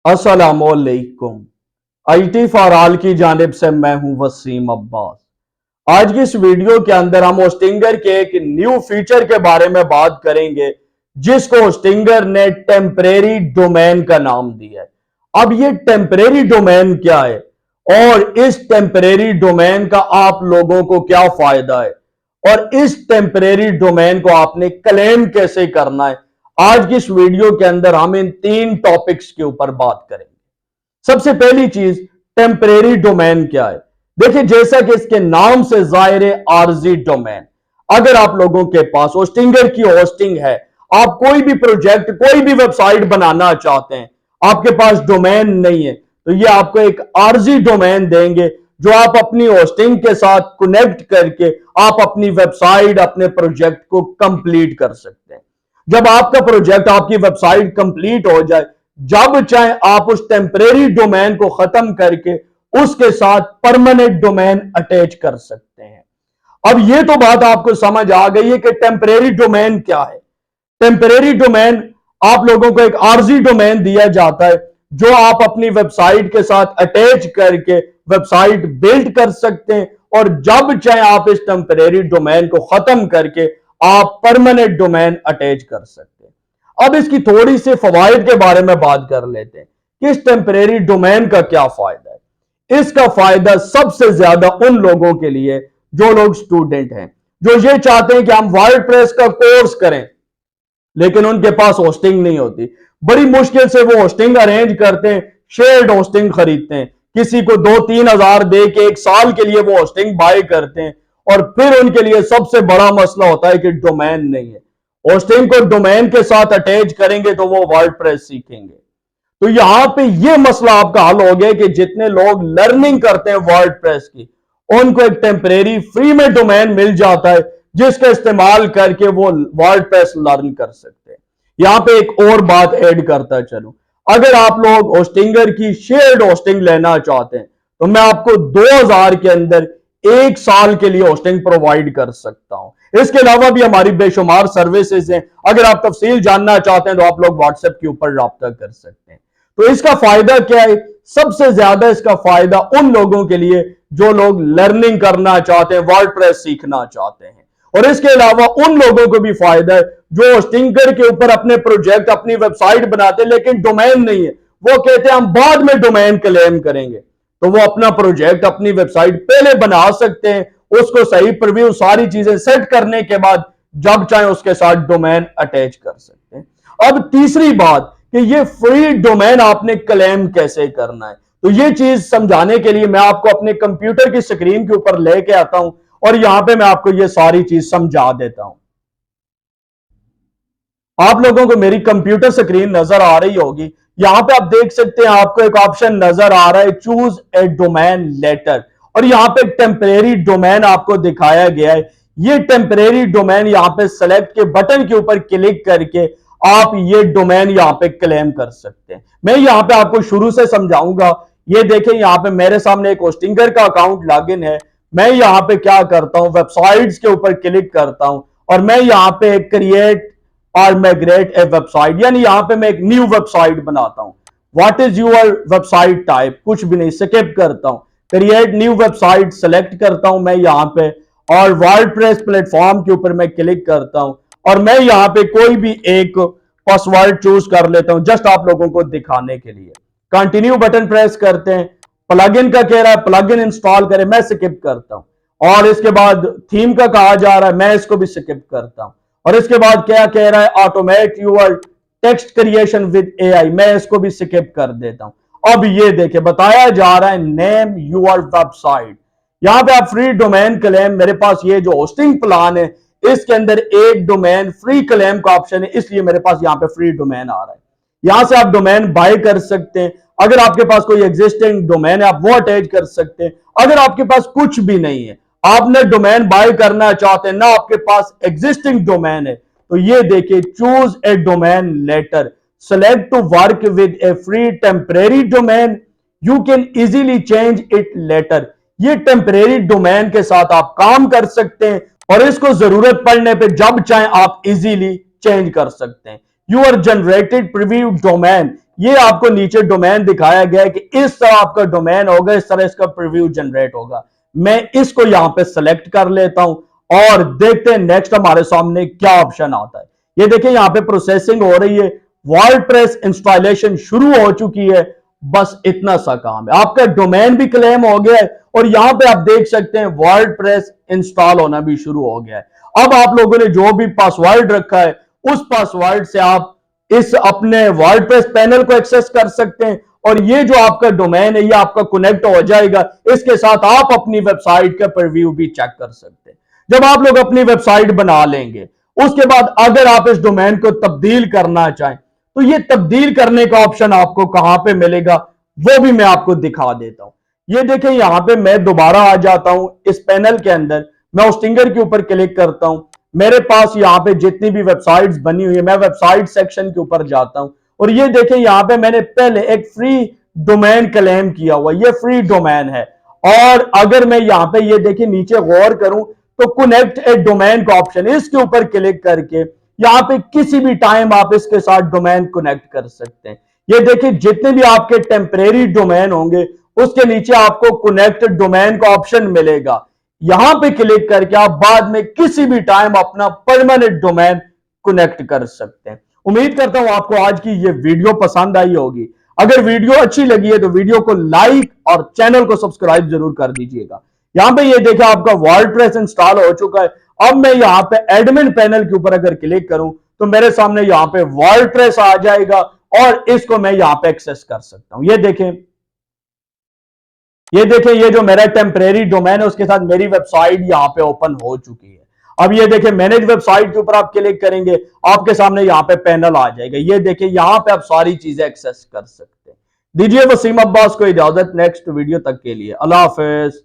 अस्सलामुअलैकुम। IT for all की जानिब से मैं हूं वसीम अब्बास। आज की इस वीडियो के अंदर हम होस्टिंगर के एक न्यू फीचर के बारे में बात करेंगे जिसको होस्टिंगर ने टेम्परेरी डोमेन का नाम दिया है। अब ये टेम्परेरी डोमेन क्या है और इस टेम्परेरी डोमेन का आप लोगों को क्या फायदा है और इस टेम्परेरी डोमेन को आपने क्लेम कैसे करना है, आज की इस वीडियो के अंदर हम इन 3 टॉपिक्स के ऊपर बात करेंगे। सबसे पहली चीज, टेम्परेरी डोमेन क्या है। देखिए, जैसा कि इसके नाम से जाहिर है, आरजी डोमेन। अगर आप लोगों के पास होस्टिंगर की होस्टिंग है, आप कोई भी प्रोजेक्ट, कोई भी वेबसाइट बनाना चाहते हैं, आपके पास डोमेन नहीं है, तो ये आपको एक आरजी डोमेन देंगे जो आप अपनी होस्टिंग के साथ कनेक्ट करके आप अपनी वेबसाइट, अपने प्रोजेक्ट को कंप्लीट कर सकते हैं। जब आपका प्रोजेक्ट, आपकी वेबसाइट कंप्लीट हो जाए, जब चाहे आप उस टेम्परेरी डोमेन को खत्म करके उसके साथ परमानेंट डोमेन अटैच कर सकते हैं। अब ये तो बात आपको समझ आ गई है कि टेम्परेरी डोमेन क्या है। टेम्परेरी डोमेन, आप लोगों को एक आरजी डोमेन दिया जाता है जो आप अपनी वेबसाइट के साथ अटैच करके वेबसाइट बिल्ड कर सकते हैं और जब चाहे आप इस टेम्परेरी डोमेन को खत्म करके आप परमानेंट डोमेन अटैच कर सकते हैं। अब इसकी थोड़ी सी फवायद के बारे में बात कर लेते हैं कि इस टेम्परेरी डोमेन का क्या फायदा है। इसका फायदा सबसे ज्यादा उन लोगों के लिए जो लोग स्टूडेंट हैं, जो ये चाहते हैं कि हम वर्डप्रेस का कोर्स करें लेकिन उनके पास होस्टिंग नहीं होती। बड़ी मुश्किल से वो होस्टिंग अरेंज करते हैं, शेयर्ड होस्टिंग खरीदते हैं, किसी को 2-3 हजार दे के 1 साल के लिए वो होस्टिंग बाय करते हैं और फिर उनके लिए सबसे बड़ा मसला होता है कि डोमेन नहीं है। होस्टिंग को डोमेन के साथ अटैच करेंगे तो वो वर्डप्रेस सीखेंगे। तो यहां पे ये मसला आपका हल हो गया कि जितने लोग लर्निंग करते हैं वर्डप्रेस की, उनको एक टेम्परेरी फ्री में डोमेन मिल जाता है जिसका इस्तेमाल करके वो वर्डप्रेस लर्न कर सकते हैं। यहां पे एक और बात ऐड करता चलूं, अगर आप लोग होस्टिंगर की शेयर्ड होस्टिंग लेना चाहते हैं तो मैं आपको 2000 के अंदर 1 साल के लिए होस्टिंग प्रोवाइड कर सकता हूं। इसके अलावा भी हमारी बेशुमार सर्विसेज हैं, अगर आप तफसील जानना चाहते हैं तो आप लोग व्हाट्सएप के ऊपर राब्ता कर सकते हैं। तो इसका फायदा क्या है? सबसे ज्यादा इसका फायदा उन लोगों के लिए जो लोग लर्निंग करना चाहते हैं, वर्डप्रेस सीखना चाहते हैं। और इसके अलावा उन लोगों को भी फायदा है जो होस्टिंगर के ऊपर अपने प्रोजेक्ट, अपनी वेबसाइट बनाते हैं लेकिन डोमेन नहीं है। वो कहते हैं हम बाद में डोमेन क्लेम करेंगे, तो वो अपना प्रोजेक्ट, अपनी वेबसाइट पहले बना सकते हैं, उसको सही प्रीव्यू, सारी चीजें सेट करने के बाद जब चाहे उसके साथ डोमेन अटैच कर सकते हैं। अब तीसरी बात कि ये फ्री डोमेन आपने क्लेम कैसे करना है, तो ये चीज समझाने के लिए मैं आपको अपने कंप्यूटर की स्क्रीन के ऊपर लेके आता हूं और यहां पे मैं आपको ये सारी चीज समझा देता हूं। आप लोगों को मेरी कंप्यूटर स्क्रीन नजर आ रही होगी। यहां पे आप देख सकते हैं, आपको एक ऑप्शन नजर आ रहा है, चूज ए डोमेन लेटर, और यहां पे टेम्परेरी डोमेन आपको दिखाया गया है। ये टेम्परेरी डोमेन यहां पे सेलेक्ट के बटन के ऊपर क्लिक करके आप ये डोमेन यहां पे क्लेम कर सकते हैं। मैं यहां पे आपको शुरू से समझाऊंगा। ये देखें, यहां पे मेरे सामने एक होस्टिंगर का अकाउंट लॉगिन है। मैं यहां पे क्या करता हूं, वेबसाइट्स के ऊपर क्लिक करता हूं और मैं यहां पे क्रिएट और माइग्रेट ए वेबसाइट, यानी यहां पे मैं एक न्यू वेबसाइट बनाता हूं। What is your website type, कुछ भी नहीं, स्किप करता हूं, क्रिएट न्यू वेबसाइट सेलेक्ट करता हूं मैं यहां पे और वर्डप्रेस प्लेटफॉर्म के ऊपर मैं क्लिक करता हूं और मैं यहां पे कोई भी एक पासवर्ड चूज कर लेता हूं जस्ट आप लोगों को दिखाने के लिए। कंटिन्यू बटन प्रेस करते हैं। प्लगइन का कह रहा है प्लगइन इंस्टॉल करें, मैं स्किप करता हूं। और इसके बाद थीम का कहा जा रहा है, मैं इसको भी स्किप करता हूं। और इसके बाद क्या कह रहा है, automate your text creation with AI, मैं इसको भी स्किप कर देता हूं। अब ये देखे बताया जा रहा है नेम यूर वेबसाइट। यहां पे आप फ्री डोमेन क्लेम, मेरे पास ये जो होस्टिंग प्लान है इसके अंदर एक डोमेन फ्री क्लेम का ऑप्शन है, इसलिए मेरे पास यहां पे फ्री डोमेन आ रहा है। यहां से आप डोमेन बाय कर सकते हैं। अगर आपके पास कोई एग्जिस्टिंग डोमेन है आप वो अटैच कर सकते हैं। अगर आपके पास कुछ भी नहीं है, आपने डोमेन बाय करना चाहते हैं ना, आपके पास एग्जिस्टिंग डोमेन है, तो ये देखिए, choose a domain later, select to work with a free temporary domain, you can easily change it later. ये टेम्परेरी डोमेन के साथ आप काम कर सकते हैं और इसको जरूरत पड़ने पे जब चाहे आप इजीली चेंज कर सकते हैं। यूर जनरेटेड प्रीव्यू डोमेन, ये आपको नीचे डोमेन दिखाया गया है कि इस तरह आपका डोमेन होगा, इस तरह इसका प्रीव्यू जनरेट होगा। मैं इसको यहां पे सेलेक्ट कर लेता हूं और देखते हैं नेक्स्ट हमारे सामने क्या ऑप्शन आता है। ये देखिए यहां पे प्रोसेसिंग हो रही है, वर्डप्रेस इंस्टॉलेशन शुरू हो चुकी है। बस इतना सा काम है, आपका डोमेन भी क्लेम हो गया है और यहां पे आप देख सकते हैं वर्डप्रेस इंस्टॉल होना भी शुरू हो गया है। अब आप लोगों ने जो भी पासवर्ड रखा है उस पासवर्ड से आप इस अपने वर्डप्रेस पैनल को एक्सेस कर सकते हैं और ये जो आपका डोमेन है ये आपका कनेक्ट हो जाएगा। इसके साथ आप अपनी वेबसाइट का प्रीव्यू भी चेक कर सकते हैं। जब आप लोग अपनी वेबसाइट बना लेंगे उसके बाद अगर आप इस डोमेन को तब्दील करना चाहें तो ये तब्दील करने का ऑप्शन आपको कहां पे मिलेगा वो भी मैं आपको दिखा देता हूं। ये देखें यहां पे मैं दोबारा आ जाता हूं इस पैनल के अंदर, मैं होस्टिंगर के ऊपर क्लिक करता हूं। मेरे पास यहां पे जितनी भी वेबसाइट्स बनी हुई है मैं वेबसाइट सेक्शन के ऊपर जाता हूं और ये देखें यहां पे मैंने पहले एक फ्री डोमेन क्लेम किया हुआ, ये फ्री डोमेन है। और अगर मैं यहां पे ये देखिए नीचे गौर करूं तो कनेक्ट ए डोमेन का ऑप्शन, इसके ऊपर क्लिक करके यहां पे किसी भी टाइम आप इसके साथ डोमेन कनेक्ट कर सकते हैं। ये देखिए जितने भी आपके टेम्परेरी डोमेन होंगे उसके नीचे आपको कनेक्ट डोमेन का ऑप्शन मिलेगा। यहां पे क्लिक करके आप बाद में किसी भी टाइम अपना परमानेंट डोमेन कनेक्ट कर सकते हैं। उम्मीद करता हूं आपको आज की ये वीडियो पसंद आई होगी। अगर वीडियो अच्छी लगी है तो वीडियो को लाइक और चैनल को सब्सक्राइब जरूर कर दीजिएगा। यहां पे ये देखिए आपका वर्डप्रेस इंस्टॉल हो चुका है। अब मैं यहां पे एडमिन पैनल के ऊपर अगर क्लिक करूं तो मेरे सामने यहां पे वर्डप्रेस आ जाएगा और इसको मैं यहां पे एक्सेस कर सकता हूं। ये देखें ये जो मेरा टेम्परेरी डोमेन है उसके साथ मेरी वेबसाइट यहां पे ओपन हो चुकी है। अब ये देखें मैनेज वेबसाइट के ऊपर आप क्लिक करेंगे आपके सामने यहां पे पैनल आ जाएगा। ये देखें यहां पे आप सारी चीजें एक्सेस कर सकते हैं। दीजिए वसीम अब्बास को इजाजत, नेक्स्ट वीडियो तक के लिए अल्लाह हाफिज।